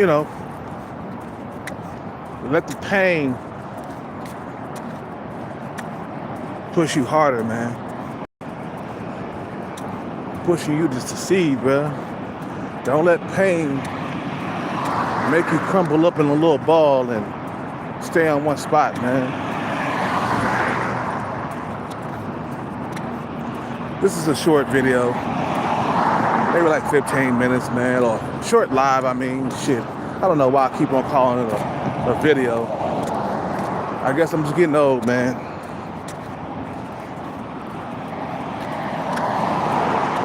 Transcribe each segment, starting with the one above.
you know, let the pain push you harder, man. Pushing you to succeed, bro. Don't let pain make you crumble up in a little ball and stay on one spot, man. This is a short video. Maybe like 15 minutes, man, or short live, I mean, shit. I don't know why I keep on calling it a video. I guess I'm just getting old, man.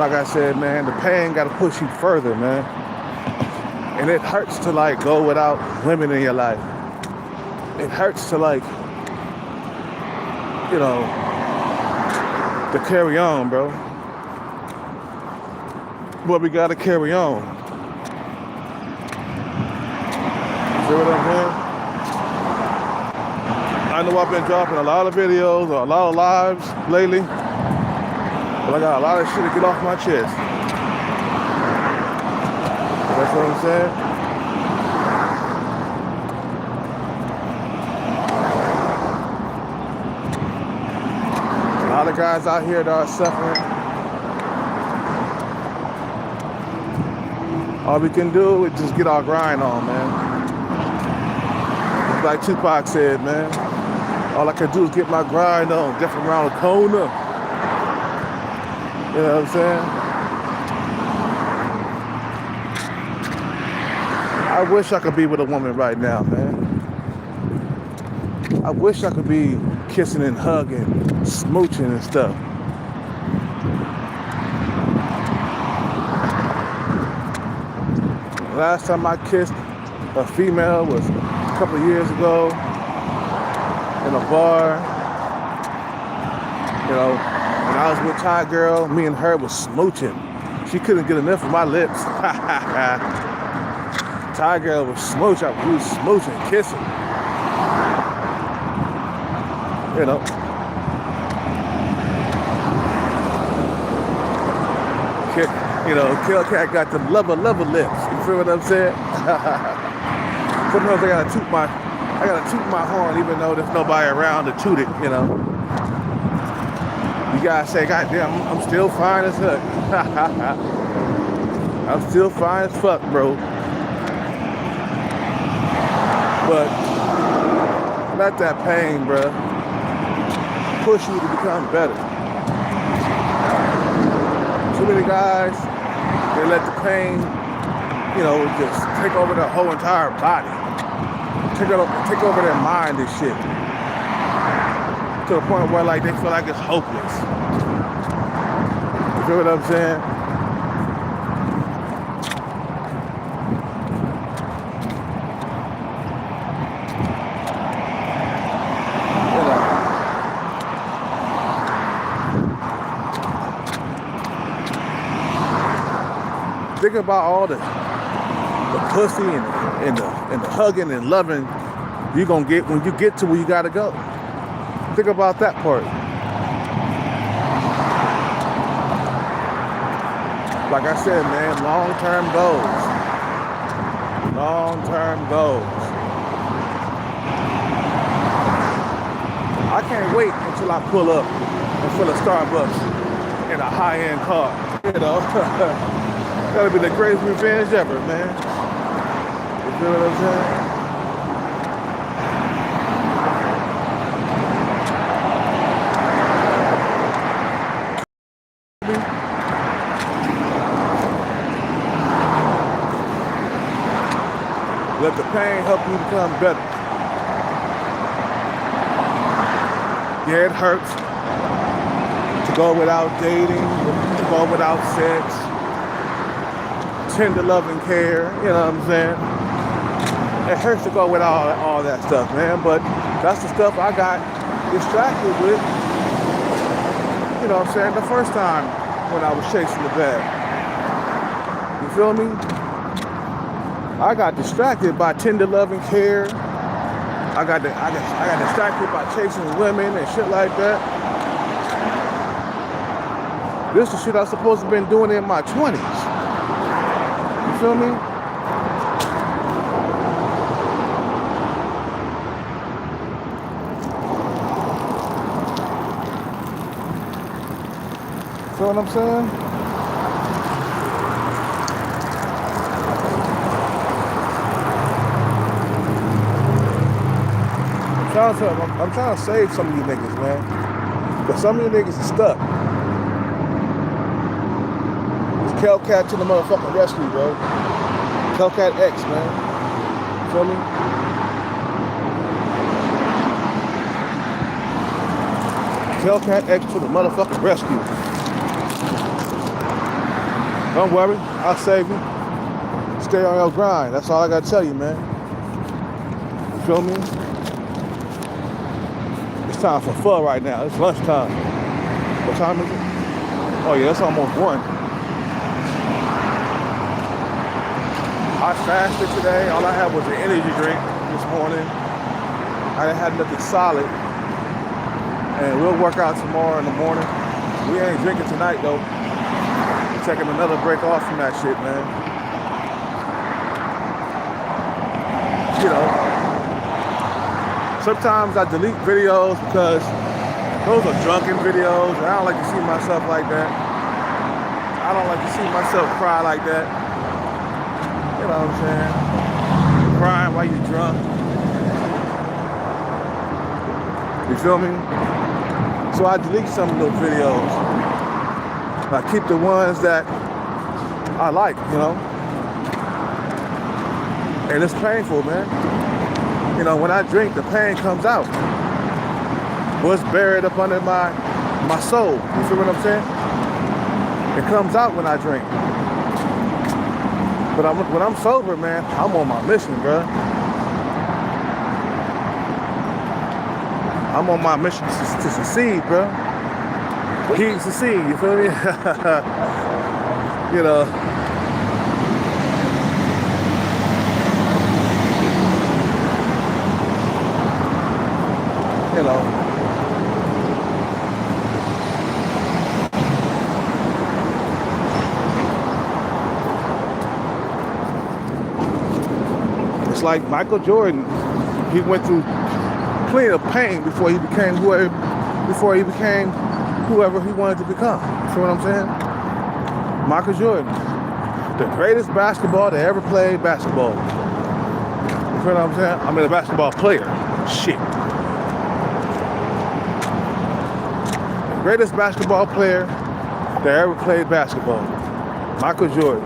Like I said, man, the pain gotta push you further, man. And it hurts to like go without women in your life. It hurts to like, you know, to carry on, bro. But we gotta carry on. See what I'm saying? I know I've been dropping a lot of videos or a lot of lives lately, but I got a lot of shit to get off my chest. That's what I'm saying? A lot of guys out here that are suffering. All we can do is just get our grind on, man. Like Tupac said, man, all I can do is get my grind on, get from around the corner. You know what I'm saying? I wish I could be with a woman right now, man. I wish I could be kissing and hugging, smooching and stuff. Last time I kissed a female was a couple of years ago in a bar. You know, when I was with Thai girl, me and her was smooching. She couldn't get enough of my lips. Thai girl was smooching. We was smooching, kissing. You know. You know, Cat got the lover lips. You feel what I'm saying? Sometimes I gotta toot my horn even though there's nobody around to toot it, you know. You gotta say, goddamn, I'm still fine as fuck. I'm still fine as fuck, bro. But let that pain, bro, push you to become better. Too many guys, they let the pain, you know, just take over their whole entire body. Take over their mind and shit. To the point where like they feel like it's hopeless. You feel what I'm saying? Think about all the pussy and the hugging and loving you're gonna get when you get to where you gotta go. Think about that part. Like I said, man, long-term goals. Long-term goals. I can't wait until I pull up in front of Starbucks in a high-end car, you know. That'll be the greatest revenge ever, man. You feel what I'm saying? Let the pain help you become better. Yeah, it hurts to go without dating, to go without sex. Tender love and care, you know what I'm saying? It hurts to go with all that stuff, man, but that's the stuff I got distracted with, you know what I'm saying, the first time when I was chasing the bag. You feel me? I got distracted by tender love and care. I got distracted by chasing women and shit like that. This is shit I was supposed to have been doing in my 20s. You feel me? Feel what I'm saying? I'm trying to save some of you niggas, man. But some of you niggas is stuck. It's Hellcat to the motherfucking rescue, bro. Hellcat X, man. Feel me? Hellcat X to the motherfucking rescue. Don't worry, I'll save you. Stay on your grind. That's all I gotta tell you, man. You feel me? It's time for pho right now. It's lunchtime. What time is it? Oh yeah, it's almost 1. I fasted today. All I had was an energy drink this morning. I didn't have nothing solid. And we'll work out tomorrow in the morning. We ain't drinking tonight though. We're taking another break off from that shit, man. You know, sometimes I delete videos because those are drunken videos, and I don't like to see myself like that. I don't like to see myself cry like that. You know what I'm saying? Crying while you're drunk. You feel me? So I delete some of those videos. I keep the ones that I like, you know? And it's painful, man. You know, when I drink, the pain comes out. What's buried up under my soul. You feel what I'm saying? It comes out when I drink. But when I'm sober, man, I'm on my mission, bro. I'm on my mission to succeed, bro. He succeed, you feel me? You know. You know. It's like Michael Jordan. He went through plenty of pain before he became whoever he wanted to become. See what I'm saying? Michael Jordan, the greatest basketball to ever play basketball. You feel what I'm saying? I mean, a basketball player. Shit. The greatest basketball player that ever played basketball. Michael Jordan.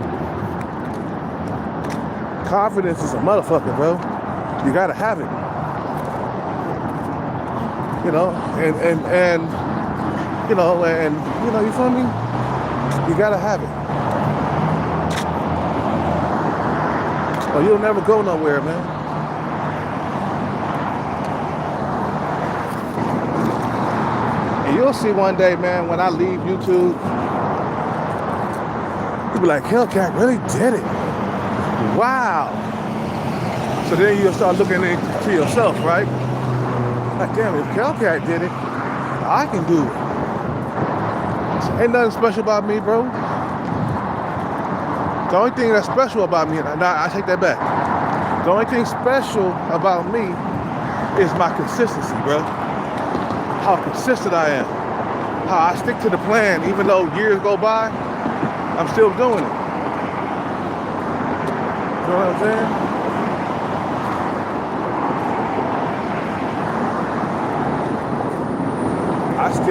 Confidence is a motherfucker, bro. You gotta have it. You know, and you know, you feel me? You gotta have it. Or you'll never go nowhere, man. And you'll see one day, man, when I leave YouTube, you'll be like, Hellcat really did it. Wow. So then you'll start looking into yourself, right? Like, damn, if Hellcat did it, I can do it. Ain't nothing special about me, bro. The only thing that's special about me, I take that back. The only thing special about me is my consistency, bro. How consistent I am. How I stick to the plan, even though years go by, I'm still doing it. You know what I'm saying?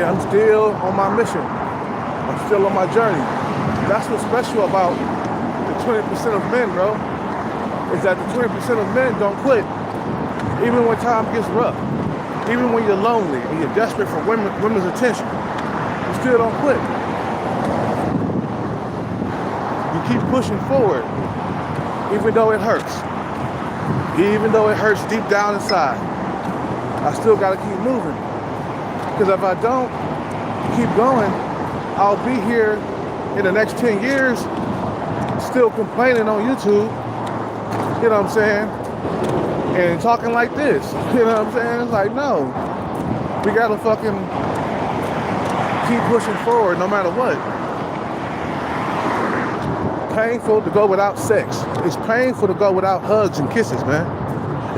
I'm still on my mission. I'm still on my journey. That's what's special about the 20% of men, bro. Is that the 20% of men don't quit. Even when time gets rough. Even when you're lonely and you're desperate for women's attention. You still don't quit. You keep pushing forward. Even though it hurts. Even though it hurts deep down inside. I still gotta keep moving. Because if I don't keep going, I'll be here in the next 10 years still complaining on YouTube, you know what I'm saying, and talking like this, you know what I'm saying? It's like, no, we gotta fucking keep pushing forward no matter what. Painful to go without sex. It's painful to go without hugs and kisses, man.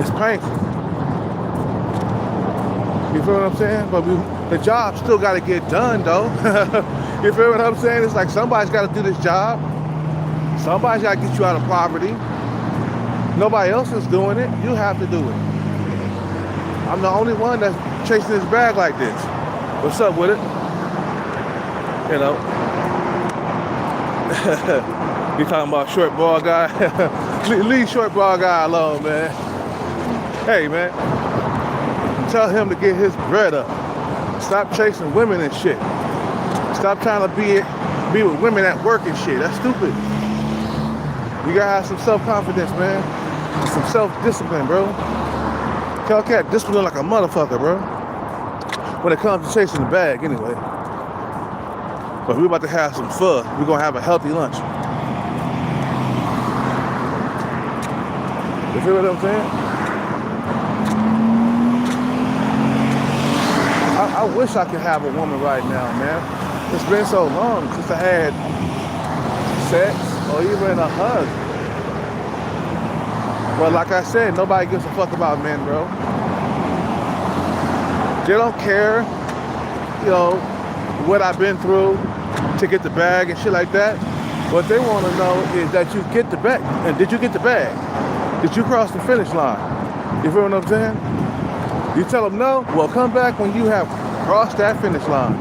It's painful. You feel what I'm saying? But the job still got to get done, though. You feel what I'm saying? It's like somebody's got to do this job. Somebody's got to get you out of poverty. Nobody else is doing it. You have to do it. I'm the only one that's chasing this bag like this. What's up with it? You know. You talking about short ball guy? Leave short ball guy alone, man. Hey, man. Tell him to get his bread up. Stop chasing women and shit. Stop trying to be with women at work and shit. That's stupid. You gotta have some self-confidence, man. Some self-discipline, bro. Hellcat discipline like a motherfucker, bro. When it comes to chasing the bag, anyway. But we're about to have some fun. We're gonna have a healthy lunch. You feel what I'm saying? I wish I could have a woman right now, man. It's been so long since I had sex or even a hug. But like I said, nobody gives a fuck about men, bro. They don't care, you know, what I've been through to get the bag and shit like that. What they want to know is that you get the bag. And did you get the bag? Did you cross the finish line? You feel what I'm saying? You tell them no, well, come back when you have crossed that finish line.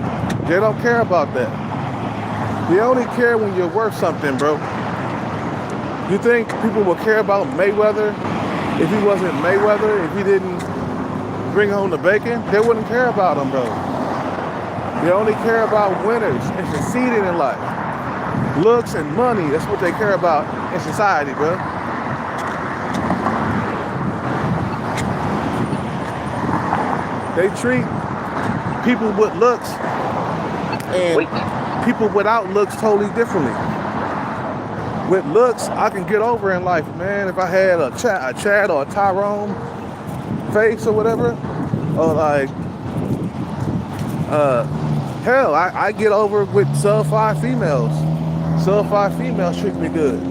They don't care about that. They only care when you're worth something, bro. You think people will care about Mayweather if he wasn't Mayweather, if he didn't bring home the bacon? They wouldn't care about him, bro. They only care about winners and succeeding in life. Looks and money, that's what they care about in society, bro. They treat people with looks and people without looks totally differently. With looks, I can get over in life, man. If I had a Chad or a Tyrone face or whatever, or like, hell, I get over with sub-5 females. Sub-5 females treat me good.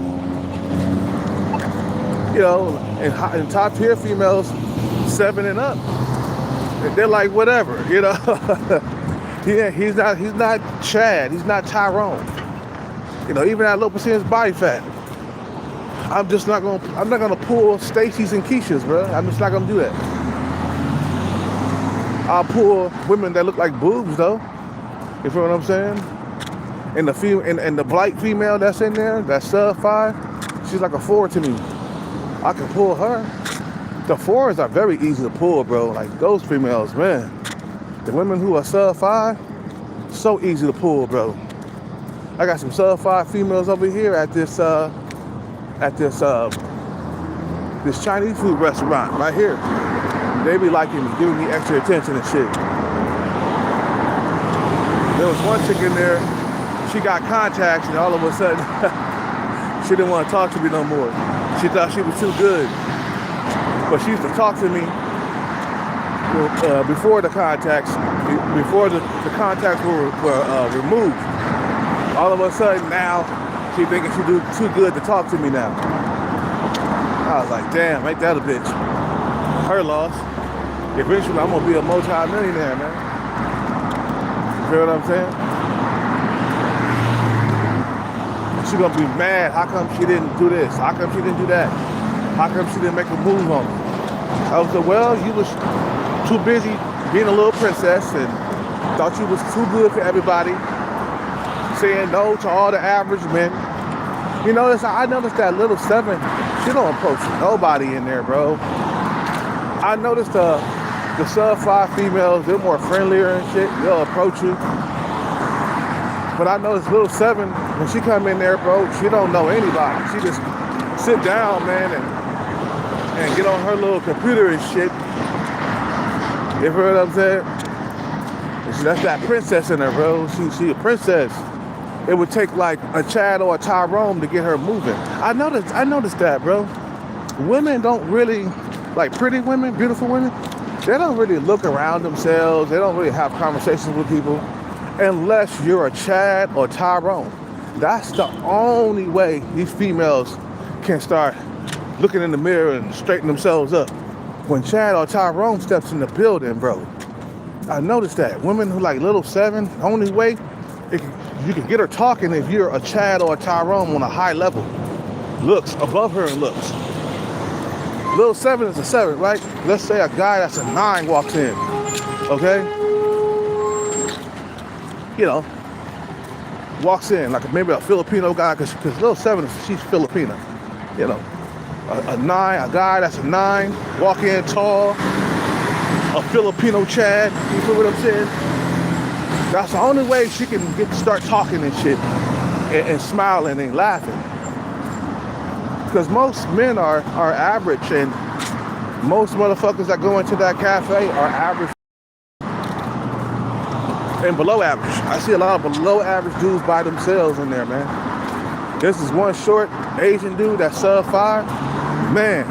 You know, and top-tier females, 7 and up. They're like whatever, you know. Yeah, he's not Chad, he's not Tyrone. You know, even at low percentage body fat. I'm not gonna pull Stacy's and Keisha's, bro. I'm just not gonna do that. I'll pull women that look like boobs though. You feel what I'm saying? And the blight female that's in there, that's sub-5, she's like a 4 to me. I can pull her. The 4s are very easy to pull, bro. Like those females, man. The women who are sub-5, so easy to pull, bro. I got some sub-5 females over here at this Chinese food restaurant right here. They be liking me, giving me extra attention and shit. There was one chick in there, she got contacts and all of a sudden she didn't want to talk to me no more. She thought she was too good. But she used to talk to me before the contacts, before the contacts were removed. All of a sudden now, she thinking she do too good to talk to me now. I was like, damn, ain't that a bitch? Her loss. Eventually, I'm gonna be a multi-millionaire, man. You feel what I'm saying? She gonna be mad. How come she didn't do this? How come she didn't do that? How come she didn't make a move on me? I was like, well, you was too busy being a little princess and thought you was too good for everybody. Saying no to all the average men. You notice, I noticed that little 7, she don't approach nobody in there, bro. I noticed the sub-5 females, they're more friendlier and shit. They'll approach you. But I noticed little 7, when she come in there, bro, she don't know anybody. She just sit down, man, and get on her little computer and shit. You heard what I'm saying? That's that princess in her, bro. She a princess. It would take like a Chad or a Tyrone to get her moving. I noticed that, bro. Women don't really, like pretty women, beautiful women, they don't really look around themselves. They don't really have conversations with people unless you're a Chad or Tyrone. That's the only way these females can start looking in the mirror and straighten themselves up. When Chad or Tyrone steps in the building, bro, I noticed that. Women who like little 7, only way You can get her talking if you're a Chad or a Tyrone on a high level. Looks, above her in looks. Little 7 is a 7, right? Let's say a guy that's a 9 walks in, okay? You know, walks in, like maybe a Filipino guy, because little 7, she's Filipino. You know, a 9, a guy that's a 9, walk in tall, a Filipino Chad, you feel what I'm saying? That's the only way she can get to start talking and shit and smiling and laughing. Because most men are average, and most motherfuckers that go into that cafe are average and below average. I see a lot of below average dudes by themselves in there, man. This is one short Asian dude that's sub 5. Man,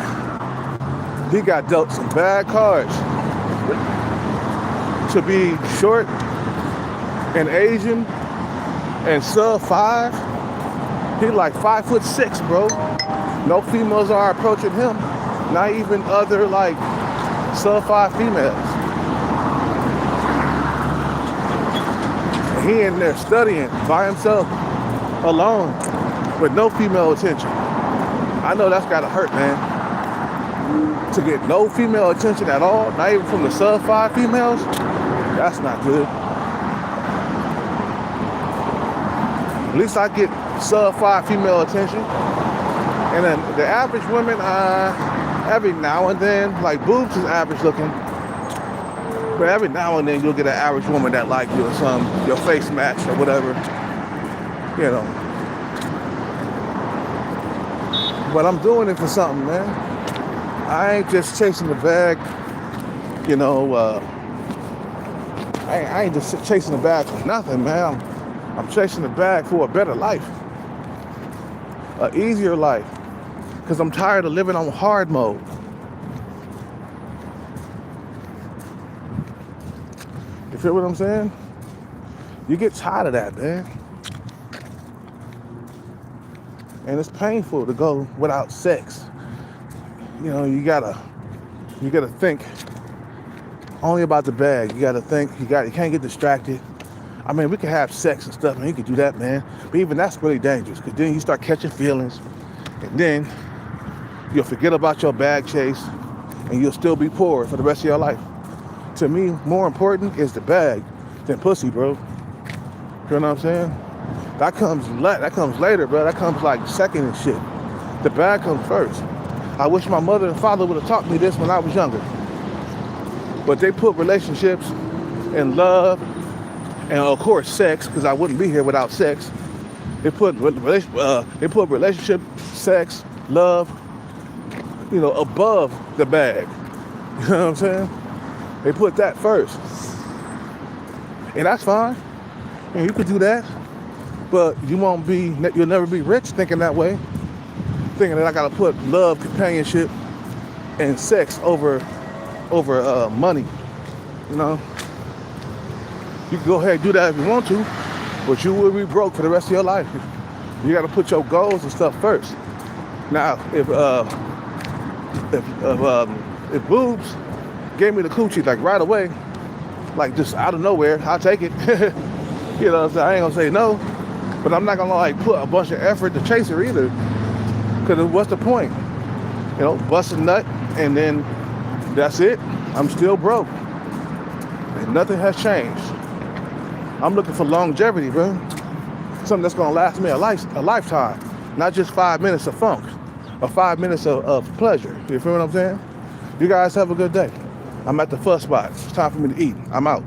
he got dealt some bad cards. To be short and Asian and sub 5, he like 5'6", bro. No females are approaching him. Not even other like sub 5 females. And he in there studying by himself, alone, with no female attention. I know that's gotta hurt, man. To get no female attention at all, not even from the sub 5 females, that's not good. At least I get sub 5 female attention. And then the average women, every now and then, like boobs is average looking. But every now and then you'll get an average woman that like you or something, your face match or whatever. You know. But I'm doing it for something, man. I ain't just chasing the bag, you know, I ain't just chasing the bag for nothing, man. I'm chasing the bag for a better life. An easier life. Because I'm tired of living on hard mode. You feel what I'm saying? You get tired of that, man. And it's painful to go without sex. You know, you gotta think only about the bag. You gotta think, you can't get distracted. I mean, we can have sex and stuff, and you can do that, man. But even that's really dangerous, because then you start catching feelings, and then you'll forget about your bag chase, and you'll still be poor for the rest of your life. To me, more important is the bag than pussy, bro. You know what I'm saying? That comes later, bro. That comes like second and shit. The bag comes first. I wish my mother and father would have taught me this when I was younger. But they put relationships and love, and of course sex, because I wouldn't be here without sex. They put relationship, sex, love, you know, above the bag. You know what I'm saying? They put that first. And that's fine. And you could do that. But you'll never be rich thinking that way. Thinking that I gotta put love, companionship, and sex over money. You know? You can go ahead and do that if you want to, but you will be broke for the rest of your life. You gotta put your goals and stuff first. Now, if boobs gave me the coochie like right away, like just out of nowhere, I'll take it. You know what I'm saying? I ain't gonna say no, but I'm not gonna like put a bunch of effort to chase her either. Cause what's the point? You know, bust a nut and then that's it. I'm still broke. And nothing has changed. I'm looking for longevity, bro. Something that's gonna last me a lifetime. Not just 5 minutes of funk or 5 minutes of pleasure. You feel what I'm saying? You guys have a good day. I'm at the fuss spot. It's time for me to eat. I'm out.